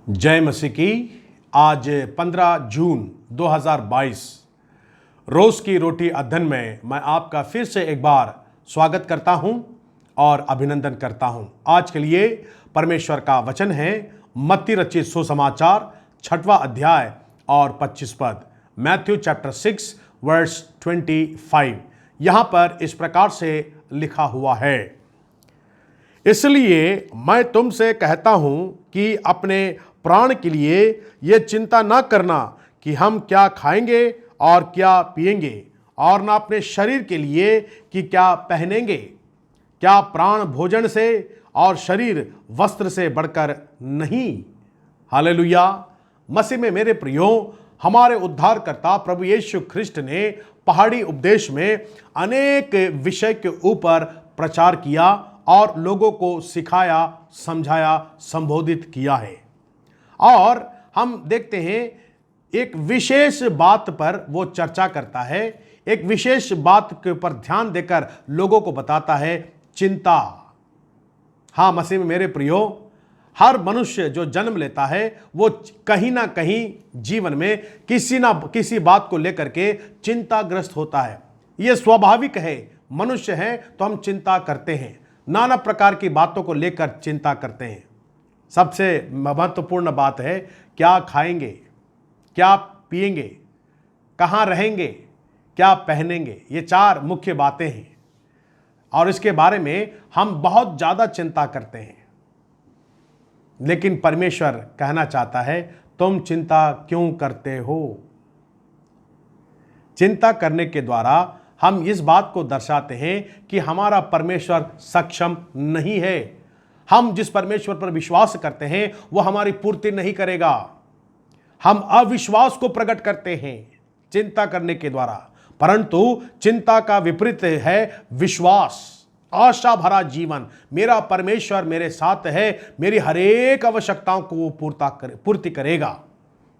जय मसीह की। आज 15 जून 2022 रोज़ की रोटी अध्ययन में मैं आपका फिर से एक बार स्वागत करता हूं और अभिनंदन करता हूं। आज के लिए परमेश्वर का वचन है मत्ती रचित सुसमाचार 6वां अध्याय और 25 पद, मैथ्यू चैप्टर 6 वर्स 25। यहाँ पर इस प्रकार से लिखा हुआ है, इसलिए मैं तुमसे कहता हूं कि अपने प्राण के लिए ये चिंता न करना कि हम क्या खाएंगे और क्या पिएंगे, और न अपने शरीर के लिए कि क्या पहनेंगे। क्या प्राण भोजन से और शरीर वस्त्र से बढ़कर नहीं। हालेलुया। मसीह में मेरे प्रियो, हमारे उद्धारकर्ता प्रभु यीशु ख्रिस्ट ने पहाड़ी उपदेश में अनेक विषय के ऊपर प्रचार किया और लोगों को सिखाया, समझाया, संबोधित किया है। और हम देखते हैं एक विशेष बात पर वो चर्चा करता है, एक विशेष बात के ऊपर ध्यान देकर लोगों को बताता है, चिंता। हाँ मसीह में मेरे प्रियो, हर मनुष्य जो जन्म लेता है वो कहीं ना कहीं जीवन में किसी ना किसी बात को लेकर के चिंताग्रस्त होता है। ये स्वाभाविक है, मनुष्य है तो हम चिंता करते हैं, नाना प्रकार की बातों को लेकर चिंता करते हैं। सबसे महत्वपूर्ण बात है क्या खाएंगे, क्या पिएंगे, कहाँ रहेंगे, क्या पहनेंगे। ये चार मुख्य बातें हैं और इसके बारे में हम बहुत ज़्यादा चिंता करते हैं। लेकिन परमेश्वर कहना चाहता है, तुम चिंता क्यों करते हो। चिंता करने के द्वारा हम इस बात को दर्शाते हैं कि हमारा परमेश्वर सक्षम नहीं है। हम जिस परमेश्वर पर विश्वास करते हैं वो हमारी पूर्ति नहीं करेगा। हम अविश्वास को प्रकट करते हैं चिंता करने के द्वारा, परंतु चिंता का विपरीत है विश्वास, आशा भरा जीवन। मेरा परमेश्वर मेरे साथ है, मेरी हर एक आवश्यकताओं को वो पूर्ति करेगा।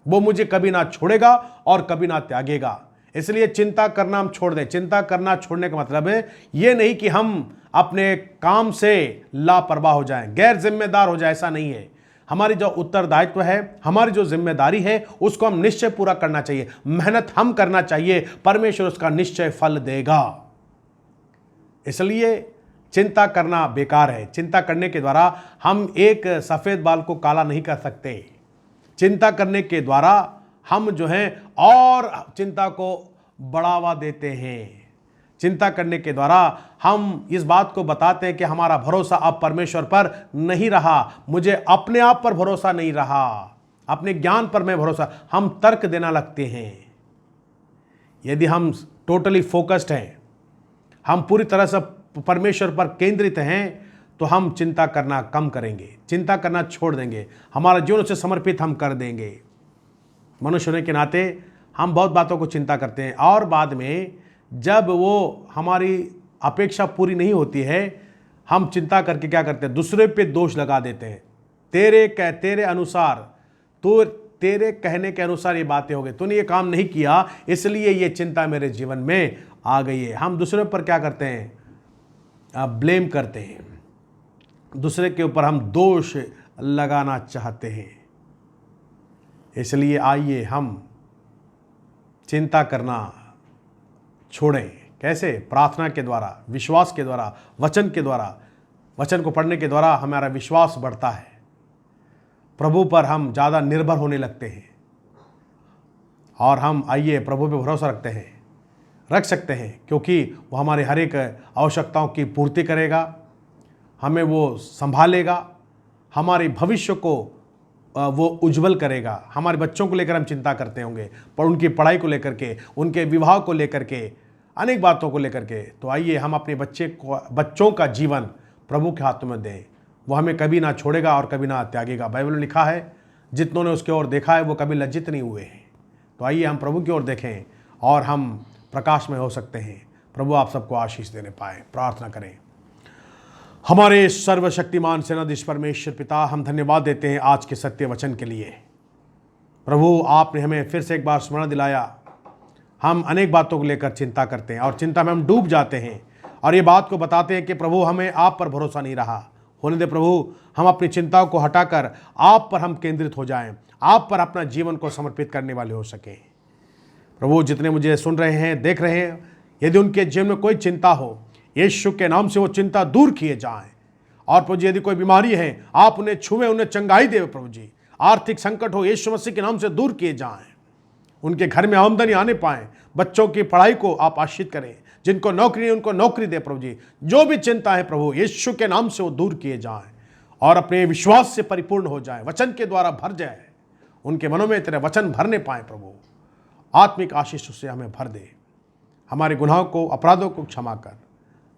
वो मुझे कभी ना छोड़ेगा और कभी ना त्यागेगा। इसलिए चिंता करना हम छोड़ दें। चिंता करना छोड़ने का मतलब है ये नहीं कि हम अपने काम से लापरवाह हो जाएं, गैर जिम्मेदार हो जाए, ऐसा नहीं है। हमारी जो उत्तरदायित्व है, हमारी जो जिम्मेदारी है, उसको हम निश्चय पूरा करना चाहिए, मेहनत हम करना चाहिए, परमेश्वर उसका निश्चय फल देगा। इसलिए चिंता करना बेकार है। चिंता करने के द्वारा हम एक सफ़ेद बाल को काला नहीं कर सकते। चिंता करने के द्वारा हम जो हैं और चिंता को बढ़ावा देते हैं। चिंता करने के द्वारा हम इस बात को बताते हैं कि हमारा भरोसा अब परमेश्वर पर नहीं रहा, मुझे अपने आप पर भरोसा नहीं रहा, अपने ज्ञान पर मैं भरोसा, हम तर्क देना लगते हैं। यदि हम टोटली फोकस्ड हैं, हम पूरी तरह से परमेश्वर पर केंद्रित हैं, तो हम चिंता करना कम करेंगे, चिंता करना छोड़ देंगे, हमारा जीवन उसे समर्पित हम कर देंगे। मनुष्य होने के नाते हम बहुत बातों को चिंता करते हैं और बाद में जब वो हमारी अपेक्षा पूरी नहीं होती है, हम चिंता करके क्या करते हैं, दूसरे पे दोष लगा देते हैं। तेरे अनुसार, तो तेरे कहने के अनुसार ये बातें हो गई, तूने ये काम नहीं किया इसलिए ये चिंता मेरे जीवन में आ गई है। हम दूसरे पर क्या करते हैं, ब्लेम करते हैं, दूसरे के ऊपर हम दोष लगाना चाहते हैं। इसलिए आइए हम चिंता करना छोड़ें। कैसे? प्रार्थना के द्वारा, विश्वास के द्वारा, वचन के द्वारा। वचन को पढ़ने के द्वारा हमारा विश्वास बढ़ता है, प्रभु पर हम ज़्यादा निर्भर होने लगते हैं और हम आइए प्रभु पे भरोसा रख सकते हैं, क्योंकि वो हमारे हर एक आवश्यकताओं की पूर्ति करेगा, हमें वो संभालेगा, हमारे भविष्य को वो उज्जवल करेगा। हमारे बच्चों को लेकर हम चिंता करते होंगे, पर उनकी पढ़ाई को लेकर के, उनके विवाह को लेकर के, अनेक बातों को लेकर के। तो आइए हम अपने बच्चों का जीवन प्रभु के हाथों में दें। वो हमें कभी ना छोड़ेगा और कभी ना त्यागेगा। बाइबल में लिखा है, जितनों ने उसकी ओर देखा है वो कभी लज्जित नहीं हुए हैं। तो आइए हम प्रभु की ओर देखें और हम प्रकाश में हो सकते हैं। प्रभु आप सबको आशीष देने पाए। प्रार्थना करें। हमारे सर्वशक्तिमान सेनाधीश परमेश्वर पिता, हम धन्यवाद देते हैं आज के सत्य वचन के लिए। प्रभु आपने हमें फिर से एक बार स्मरण दिलाया। हम अनेक बातों को लेकर चिंता करते हैं और चिंता में हम डूब जाते हैं और ये बात को बताते हैं कि प्रभु हमें आप पर भरोसा नहीं रहा, होने दे प्रभु, हम अपनी चिंताओं को हटाकर आप पर हम केंद्रित हो जाएं, आप पर अपना जीवन को समर्पित करने वाले हो सकें। प्रभु, जितने मुझे सुन रहे हैं, देख रहे हैं, यदि उनके जीवन में कोई चिंता हो, यीशु के नाम से वो चिंता दूर किए जाएं। और प्रभु जी, यदि कोई बीमारी है, आप उन्हें छुएं, उन्हें चंगाई दें प्रभु जी। आर्थिक संकट हो, यीशु मसीह के नाम से दूर किए जाएं। उनके घर में आमदनी आने पाए, बच्चों की पढ़ाई को आप आशीष करें, जिनको नौकरी है उनको नौकरी दे प्रभु जी। जो भी चिंता है प्रभु, यीशु के नाम से वो दूर किए जाएं और अपने विश्वास से परिपूर्ण हो जाए, वचन के द्वारा भर जाए, उनके मनों में तेरे वचन भरने पाए प्रभु। आत्मिक आशीष उससे हमें भर दे। हमारे गुनाहों को, अपराधों को क्षमा कर।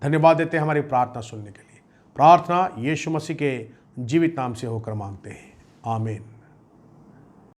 धन्यवाद देते हैं हमारी प्रार्थना सुनने के लिए। प्रार्थना यीशु मसीह के जीवित नाम से होकर मांगते हैं, आमीन।